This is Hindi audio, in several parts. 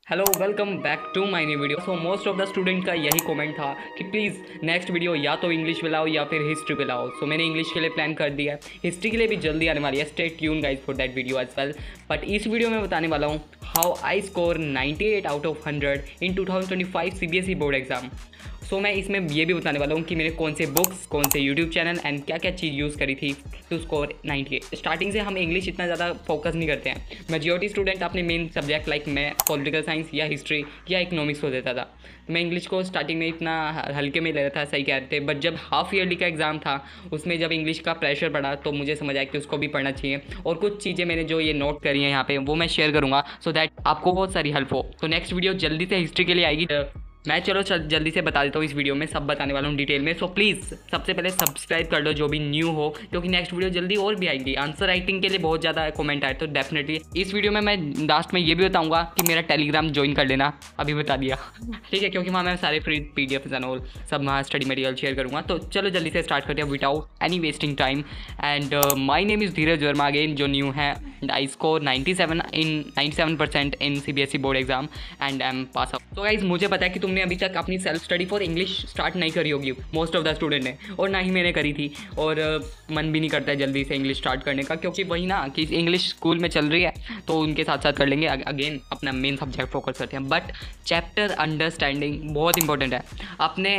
Hello welcome back to my new video. So most of the student का यही कमेंट था कि प्लीज़ नेक्स्ट वीडियो या तो इंग्लिश पे लाओ या फिर हिस्ट्री पे लाओ। सो मैंने इंग्लिश के लिए प्लान कर दिया है, हिस्ट्री के लिए भी जल्दी आने वाली है। Stay tune guys for that video as well. But इस वीडियो में बताने वाला हूँ how I score 98 out of 100 in 2025 CBSE board exam. So मैं इसमें ये भी बताने वाला हूँ कि मैंने कौन से बुक्स, कौन से यूट्यूब चैनल एंड क्या क्या चीज़ यूज़ करी थी टू स्कोर 98। स्टार्टिंग से हम इंग्लिश इतना ज़्यादा फोकस नहीं करते हैं। मेजॉरिटी स्टूडेंट अपने मेन सब्जेक्ट लाइक मैं पॉलिटिकल साइंस या हिस्ट्री या इकोनॉमिक्स को देता था। मैं इंग्लिश को स्टार्टिंग में इतना हल्के में ले रहा था, सही कह रहे थे। बट जब हाफ ईयरली का एग्ज़ाम था उसमें जब इंग्लिश का प्रेशर पड़ा तो मुझे समझ आया कि उसको भी पढ़ना चाहिए। और कुछ चीज़ें मैंने जो ये नोट करी हैं यहाँ पे वो मैं शेयर करूँगा सो दैट आपको बहुत सारी हेल्प हो। तो नेक्स्ट वीडियो जल्दी से हिस्ट्री के लिए आएगी। मैं चलो जल्दी से बता देता हूँ, इस वीडियो में सब बताने वाला हूँ डिटेल में। सो प्लीज़ सबसे पहले सब्सक्राइब कर लो जो भी न्यू हो, क्योंकि नेक्स्ट वीडियो जल्दी और भी आएगी। आंसर राइटिंग के लिए बहुत ज़्यादा कमेंट आए तो डेफिनेटली इस वीडियो में मैं लास्ट में ये भी बताऊँगा कि मेरा टेलीग्राम ज्वाइन कर लेना। अभी बता दिया ठीक है, क्योंकि वहाँ मैं सारे फ्री PDF एंड ऑल सब वहाँ स्टडी मटेरियल शेयर करूँगा। तो चलो जल्दी से स्टार्ट करते हैं without any wasting time. And my name is Dheeraj Verma again, जो न्यू है। And I score 97% in CBSE board exam and I am pass out. तो गाइज मुझे पता है कि तुमने अभी तक अपनी self study for English start नहीं करी होगी मोस्ट ऑफ द स्टूडेंट ने, और ना ही मैंने करी थी। और मन भी नहीं करता है जल्दी से इंग्लिश स्टार्ट करने का, क्योंकि वही ना कि इंग्लिश स्कूल में चल रही है तो उनके साथ साथ कर लेंगे। अगेन अपना मेन सब्जेक्ट फोकस करते हैं। बट चैप्टर अंडरस्टैंडिंग बहुत इंपॉर्टेंट है। अपने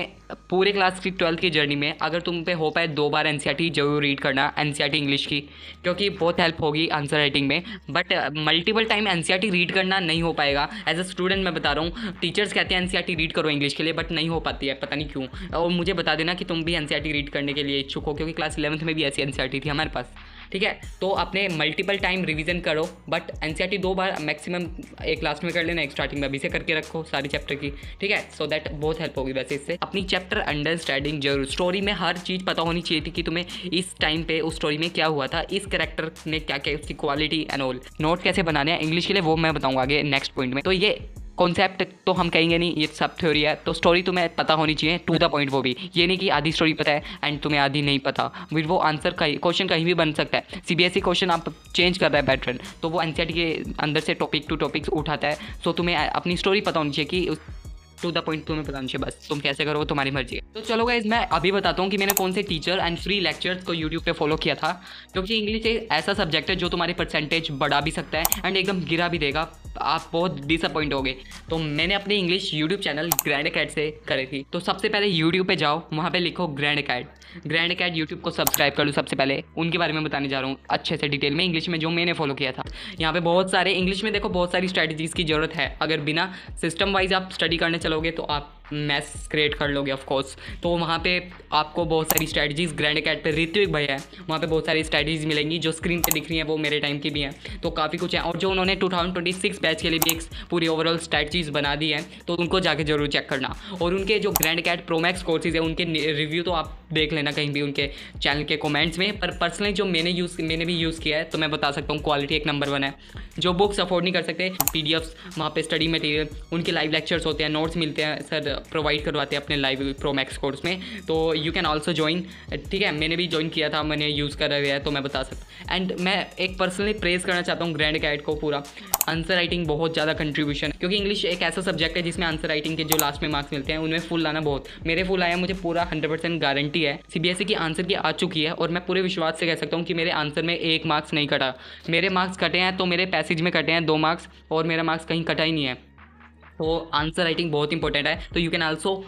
पूरे क्लास की 12th की जर्नी में अगर तुम पे हो पाए 2 बार NCERT जरूर रीड करना, NCERT इंग्लिश की, क्योंकि बहुत हेल्प होगी आंसर राइटिंग में। But multiple time NCERT read करना नहीं हो पाएगा। एज अ स्टूडेंट मैं बता रहा हूँ, टीचर्स कहते हैं NCERT रीड करो इंग्लिश के लिए, बट नहीं हो पाती है, पता नहीं क्यों। और मुझे बता देना कि तुम भी NCERT रीड करने के लिए इच्छुक हो, क्योंकि क्लास 11th में भी ऐसी NCERT थी हमारे पास, ठीक है। तो अपने मल्टीपल टाइम रिवीजन करो, बट NCERT 2 बार मैक्सिमम, एक लास्ट में कर लेना, एक स्टार्टिंग में अभी से करके रखो सारी चैप्टर की, ठीक है। सो दैट बहुत हेल्प होगी। वैसे इससे अपनी चैप्टर अंडरस्टैंडिंग जरूर, स्टोरी में हर चीज़ पता होनी चाहिए थी कि तुम्हें इस टाइम पे उस स्टोरी में क्या हुआ था, इस कैरेक्टर ने क्या क्या, उसकी क्वालिटी एंड ऑल। नोट कैसे बनाने हैं इंग्लिश के लिए वो मैं बताऊँगा आगे नेक्स्ट पॉइंट में। तो ये कॉन्सेप्ट तो हम कहेंगे नहीं, ये सब थ्योरी है। तो स्टोरी तुम्हें पता होनी चाहिए टू द पॉइंट, वो भी ये नहीं कि आधी स्टोरी पता है एंड तुम्हें आधी नहीं पता। फिर वो आंसर क्वेश्चन कहीं भी बन सकता है। CBSE क्वेश्चन आप चेंज कर रहा है पैटर्न, तो वो NCERT के अंदर से टॉपिक टू टॉपिक्स उठाता है। सो तुम्हें अपनी स्टोरी पता होनी चाहिए कि टू द पॉइंट तुम्हें पता नहीं चाहिए, बस तुम कैसे करो तुम्हारी मर्जी है। तो चलो गाइस मैं अभी बताता हूँ कि मैंने कौन से टीचर एंड फ्री लेक्चर्स को यूट्यूब पे फॉलो किया था, क्योंकि इंग्लिश एक ऐसा सब्जेक्ट है जो तुम्हारी परसेंटेज बढ़ा भी सकता है एंड एकदम गिरा भी देगा, आप बहुत डिसअपॉइंट होगे। तो मैंने अपने इंग्लिश यूट्यूब चैनल ग्रैंड अकेड से करे थी। तो सबसे पहले यूट्यूब पे जाओ, वहाँ पे लिखो ग्रैंड अकेड यूट्यूब को सब्सक्राइब कर लो। सबसे पहले उनके बारे में बताने जा रहा हूँ अच्छे से डिटेल में इंग्लिश में, जो मैंने फॉलो किया था। यहाँ पे बहुत सारे इंग्लिश में देखो बहुत सारी स्ट्रैटेजीज़ की ज़रूरत है। अगर बिना सिस्टम वाइज आप स्टडी करने चलोगे तो आप मैथ्स क्रिएट कर लोगे ऑफ कोर्स। तो वहाँ पे आपको बहुत सारी स्ट्रैटेजीज़ ग्रैंड अकेड पे ऋत्विक भैया है, वहाँ पे बहुत सारी स्ट्रैटेजीज मिलेंगी जो स्क्रीन पे दिख रही हैं, वो मेरे टाइम की भी हैं। तो काफ़ी कुछ है, और जो उन्होंने 2026 बैच के लिए भी एक पूरी ओवरऑल स्ट्रैटेजीज बना दी है, तो उनको जाके जरूर चेक करना। और उनके जो ग्रैंड अकेड प्रो मैक्स कोर्सेज है उनके रिव्यू तो आप देख लेना कहीं भी उनके चैनल के कमेंट्स में। पर पर्सनली जो मैंने भी यूज़ किया है तो मैं बता सकता हूँ क्वालिटी एक नंबर 1 है। जो बुक्स अफोर्ड नहीं कर सकते, PDFs वहाँ पे स्टडी मटेरियल, उनके लाइव लेक्चर्स होते हैं, नोट्स मिलते हैं, सर प्रोवाइड करवाते हैं अपने लाइव प्रो मैक्स कोर्स में। तो यू कैन ऑल्सो ज्वाइन, ठीक है। मैंने भी ज्वाइन किया था, मैंने यूज़ करा हुआ है, तो मैं बता सकता। एंड मैं एक पर्सनली प्रेज़ करना चाहता हूँ ग्रैंड अकेड को पूरा। आंसर राइटिंग बहुत ज़्यादा कंट्रीब्यूशन, क्योंकि इंग्लिश एक ऐसा सब्जेक्ट है जिसमें आंसर राइटिंग के जो लास्ट में मार्क्स मिलते हैं उनमें फुल आना बहुत, मेरे फुल आया, मुझे पूरा 100% गारंटी है। CBSE की आंसर की आ चुकी है और मैं पूरे विश्वास से कह सकता हूँ कि मेरे आंसर में 1 मार्क्स नहीं कटा। मेरे मार्क्स कटे हैं तो मेरे पैसेज में कटे हैं 2 मार्क्स, और मेरा मार्क्स कहीं कटा ही नहीं है। तो आंसर राइटिंग बहुत इंपॉर्टेंट है। तो यू कैन आल्सो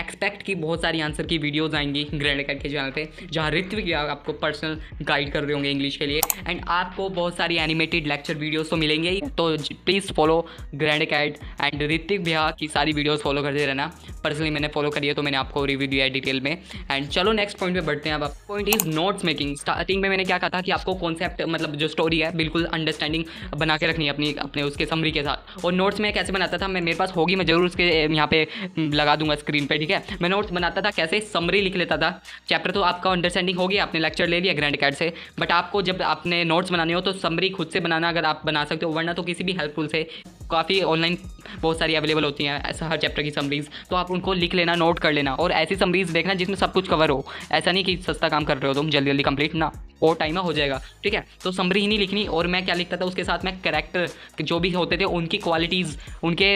एक्सपेक्ट की बहुत सारी आंसर की वीडियोस आएंगी ग्रैंड अकेड के चैनल पे, जहाँ ऋत्विक आपको पर्सनल गाइड कर रहे होंगे इंग्लिश के लिए। एंड आपको बहुत सारी एनिमेटेड लेक्चर वीडियोस तो मिलेंगे ही, तो please follow grand Acad and Ritwik भैया की सारी वीडियोस फॉलो करते रहना। पर्सनली मैंने फॉलो करी है तो मैंने आपको रिव्यू दिया है डिटेल में। एंड चलो नेक्स्ट पॉइंट पे बढ़ते हैं। अब point is notes making. Starting में मैंने क्या कहा था कि आपको कॉन्सेप्ट मतलब जो स्टोरी है बिल्कुल अंडरस्टैंडिंग बना के रखनी है अपने उसके समरी के साथ। और नोट्स में कैसे बनाता था मैं, मेरे पास होगी, मैं जरूर उसके यहाँ पे लगा दूंगा स्क्रीन पर, ठीक है। मैं नोट्स बनाता था कैसे, समरी लिख लेता था। चैप्टर तो आपका अंडरस्टैंडिंग होगी, आपने लेक्चर ले लिया ग्रैंड अकेड से, बट आपको जब आपने नोट्स बनाने हो तो समरी खुद से बनाना अगर आप बना सकते हो, वरना तो किसी भी हेल्पफुल से, काफ़ी ऑनलाइन बहुत सारी अवेलेबल होती हैं ऐसा हर चैप्टर की समरीज, तो आप उनको लिख लेना, नोट कर लेना और ऐसी समरीज देखना जिसमें सब कुछ कवर हो। ऐसा नहीं कि सस्ता काम कर रहे हो तुम जल्दी जल्दी कंप्लीट ना, और टाइम में हो जाएगा, ठीक है। तो समरी ही नहीं लिखनी। और मैं क्या लिखता था उसके साथ, मैं कैरेक्टर जो भी होते थे उनकी क्वालिटीज़, उनके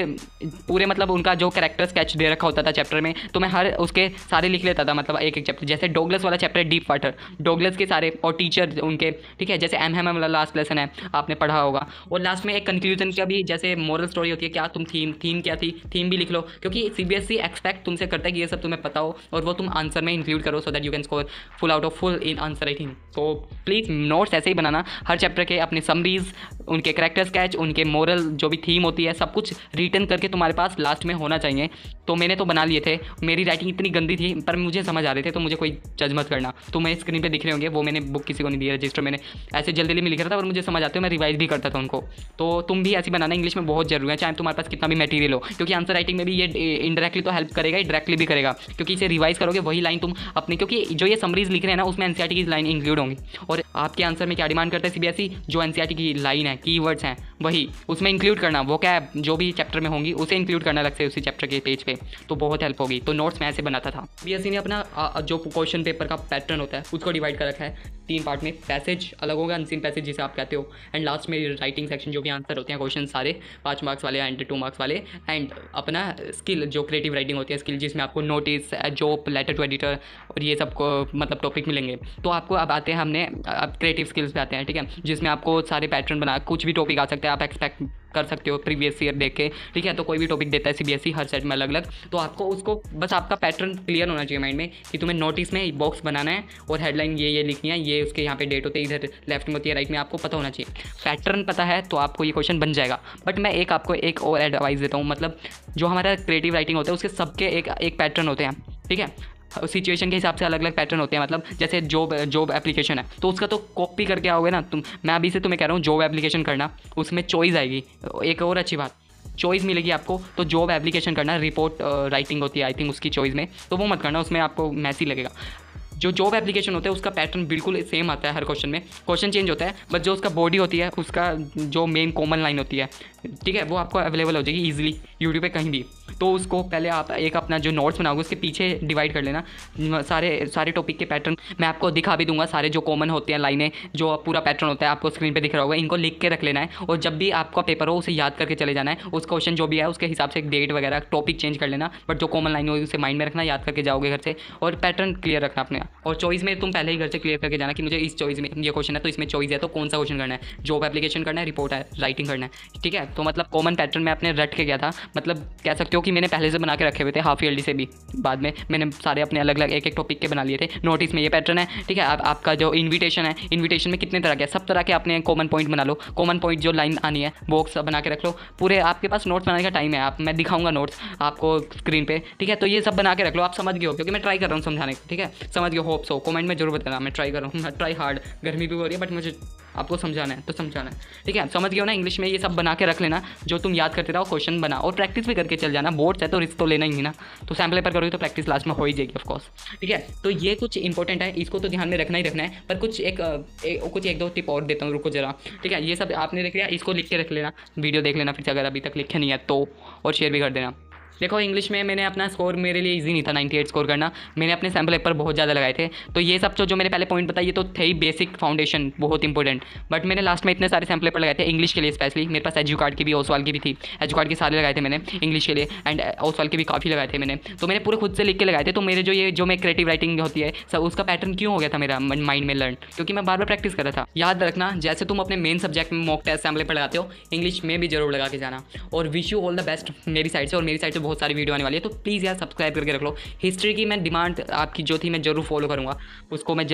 पूरे मतलब उनका जो कैरेक्टर स्केच दे रखा होता था चैप्टर में, तो मैं हर उसके सारे लिख लेता था, मतलब एक एक चैप्टर। जैसे डॉगलस वाला चैप्टर है डीप वाटर, डॉगलस के सारे और टीचर उनके, ठीक है। जैसे एम वाला लास्ट लेसन है, आपने पढ़ा होगा। और लास्ट में एक कंक्लूजन का भी, जैसे मोरल स्टोरी होती है, क्या तुम थीम क्या थी, थीम भी लिख लो, क्योंकि सीबीएसई एक्सपेक्ट तुमसे करता है कि ये सब तुम्हें पता हो और वो तुम आंसर में इंक्लूड करो, so that you can score full out of full in answer writing. तो प्लीज़ नोट्स ऐसे ही बनाना, हर चैप्टर के अपने समरीज, उनके कैरेक्टर स्केच, उनके मोरल जो भी थीम होती है, सब कुछ रिटर्न करके तुम्हारे पास लास्ट में होना चाहिए। तो मैंने तो बना लिए थे, मेरी राइटिंग इतनी गंदी थी पर मुझे समझ आ रहे थे, तो मुझे कोई जज मत करना। तो मैं स्क्रीन पे दिख रहे होंगे, वो मैंने बुक किसी को नहीं दी, रजिस्टर मैंने ऐसे जल्दी जल्दी में लिख रहा था और मुझे समझ आते हो, मैं रिवाइज भी करता था उनको। तो तुम भी ऐसी बनाना, इंग्लिश में बहुत जरूरी है, चाहे तुम्हारे पास कितना भी मटेरियल हो, क्योंकि आंसर राइटिंग में भी ये इनडायरेक्टली तो हेल्प करेगा, डायरेक्टली भी करेगा, क्योंकि इसे रिवाइज करोगे वही लाइन तुम अपनी, क्योंकि जो ये समरीज लिख रहे हैं ना उसमें एनसीईआरटी की लाइन इंक्लूड होंगी। और आपके आंसर में क्या डिमांड करता है सीबीएसई, जो एनसीईआरटी की लाइन है, कीवर्ड्स हैं, वही उसमें इंक्लूड करना, वो क्या है जो भी चैप्टर में होंगी उसे इंक्लूड करना अलग से उसी चैप्टर के पेज पे, तो बहुत हेल्प होगी। तो नोट्स मैं ऐसे बनाता था। सीबीएसई ने अपना जो क्वेश्चन पेपर का पैटर्न होता है उसको डिवाइड कर रखा है 3 पार्ट में। पैसेज अलग होगा, अनसीन पैसेज जिसे आप कहते हो, एंड लास्ट में राइटिंग सेक्शन, जो भी आंसर होते हैं क्वेश्चन सारे 5 मार्क्स वाले एंड 2 मार्क्स वाले, एंड अपना स्किल जो क्रिएटिव राइटिंग होती है स्किल, जिसमें आपको notice, job, letter to editor और ये सब मतलब टॉपिक मिलेंगे। तो आपको अब आते हैं, हमने अब क्रिएटिव स्किल्स पे आते हैं, ठीक है, जिसमें आपको सारे पैटर्न बना, कुछ भी टॉपिक आ सकता है, आप एक्सपेक्ट कर सकते हो प्रीवियस ईयर देख के, ठीक है। तो कोई भी टॉपिक देता है सीबीएसई हर सेट में अलग अलग, तो आपको उसको बस आपका पैटर्न क्लियर होना चाहिए माइंड में कि तुम्हें नोटिस में बॉक्स बनाना है और हेडलाइन ये लिखनी है, ये उसके यहाँ पे डेट होते हैं, इधर लेफ्ट में होती है, राइट में, आपको पता होना चाहिए। पैटर्न पता है तो आपको ये क्वेश्चन बन जाएगा। बट मैं आपको एक और एडवाइस देता हूँ, मतलब जो हमारा क्रिएटिव राइटिंग होता है उसके सबके एक पैटर्न होते हैं, ठीक है। सिचुएशन के हिसाब से अलग अलग पैटर्न होते हैं, मतलब जैसे जॉब एप्लीकेशन है तो उसका तो कॉपी करके आओगे ना तुम, मैं अभी से तुम्हें कह रहा हूँ जॉब एप्लीकेशन करना, उसमें चॉइस आएगी। एक और अच्छी बात, चॉइस मिलेगी आपको, तो जॉब एप्लीकेशन करना, रिपोर्ट राइटिंग होती है आई थिंक उसकी चॉइस में, तो वो मत करना, उसमें आपको मैसी लगेगा। जो जॉब एप्लीकेशन होता है उसका पैटर्न बिल्कुल सेम आता है हर क्वेश्चन में, क्वेश्चन चेंज होता है, बट जो उसका बॉडी होती है, उसका जो मेन कॉमन लाइन होती है, ठीक है, वो आपको अवेलेबल हो जाएगी ईजिली यूट्यूब पे कहीं भी। तो उसको पहले आप एक अपना जो नोट्स बनाओगे उसके पीछे डिवाइड कर लेना सारे टॉपिक के पैटर्न। मैं आपको दिखा भी दूंगा सारे जो कॉमन होते हैं लाइनें, जो पूरा पैटर्न होता है आपको स्क्रीन पे दिख रहा होगा, इनको लिख के रख लेना है और जब भी आपका पेपर हो उसे याद करके चले जाना है। उस क्वेश्चन जो भी है उसके हिसाब से एक डेट वगैरह टॉपिक चेंज कर लेना, बट जो कॉमन लाइन होगी उसे माइंड में रखना, याद करके जाओगे घर से, और पैटर्न क्लियर रखना अपने। और चॉइस में तुम पहले ही घर से क्लियर करके जाना कि मुझे इस चॉइस में ये क्वेश्चन है तो इसमें चॉइस है, तो कौन सा क्वेश्चन करना है, जॉब एप्लीकेशन करना है, रिपोर्ट है, राइटिंग करना है, ठीक है। तो मतलब कॉमन पैटर्न में अपने रट के गया था, मतलब कह सकते हो कि मैंने पहले से बना के रखे हुए थे, हाफ ईयरली से भी बाद में मैंने सारे अपने अलग अलग एक टॉपिक के बना लिए थे। नोटिस में ये पैटर्न है, ठीक है। आपका जो इन्विटेशन है, इन्विटेशन में कितने तरह के, सब तरह के अपने कॉमन पॉइंट बना लो, कॉमन पॉइंट जो लाइन आनी है बॉक्स बना के रख लो पूरे, आपके पास नोट्स बनाने का टाइम है, मैं दिखाऊंगा नोट्स आपको स्क्रीन पे, ठीक है। तो ये सब बना के रख लो, आप समझ गए हो, क्योंकि मैं ट्राई कर रहा हूँ समझाने को, ठीक है, समझ गए, होप सो, कमेंट में जरूर बताना, मैं ट्राई कर रहा हूँ, ट्राई हार्ड, गर्मी भी हो रही है बट मुझे आपको समझाना है तो समझाना है, ठीक है। समझ गए हो ना, इंग्लिश में ये सब बना के रख लेना, जो तुम याद करते रहो, क्वेश्चन बना और प्रैक्टिस भी करके चल जाना, बोर्ड्स है तो रिस्क तो लेना ही ना, तो सैम्पल पेपर करोगे तो प्रैक्टिस लास्ट में हो ही जाएगी ऑफकोर्स, ठीक है। तो ये कुछ इंपॉर्टेंट है, इसको तो ध्यान में रखना ही रखना है, पर कुछ एक दो टिप और देता हूँ, रुको जरा, ठीक है। ये सब आपने देख लिया, इसको लिख के रख लेना, वीडियो देख लेना फिर से अगर अभी तक लिखे नहीं है तो, और शेयर भी कर देना। देखो इंग्लिश में मैंने अपना स्कोर, मेरे लिए इजी नहीं था 98 स्कोर करना, मैंने अपने सैम्पल पेपर बहुत ज़्यादा लगाए थे, तो ये सब जो मैंने पहले पॉइंट बताया ये तो थे ही बेसिक फाउंडेशन, बहुत इंपॉर्टेंट, बट मैंने लास्ट में इतने सारे सैम्पल पेपर लगाए थे इंग्लिश के लिए स्पेशली, मेरे पास एजू कार्ड की भी, ओसवाल की भी थी, एजू कार्ड के सारे लगाए थे मैंने इंग्लिश के लिए, एंड ओसवाल के भी काफ़ी लगाए थे मैंने, तो मैंने पूरे खुद से लिख के लगाए थे। तो मेरे जो मैं क्रिएटिव राइटिंग होती है सब, उसका पैटर्न क्यों हो गया था मेरा माइंड में लर्न, क्योंकि मैं बार बार प्रैक्टिस कर रहा था। याद रखना, जैसे तुम अपने मेन सब्जेक्ट में मॉक टेस्ट सैम्पल पेपर लगाते हो, इंग्लिश में भी जरूर लगा के जाना, और wish you all the best मेरी साइड से, और मेरी साइड से बहुत सारी वीडियो आने वाली है, तो प्लीज़ यार सब्सक्राइब करके रख लो। हिस्ट्री की मैं डिमांड आपकी जो थी मैं जरूर फॉलो करूँगा, उसको मैं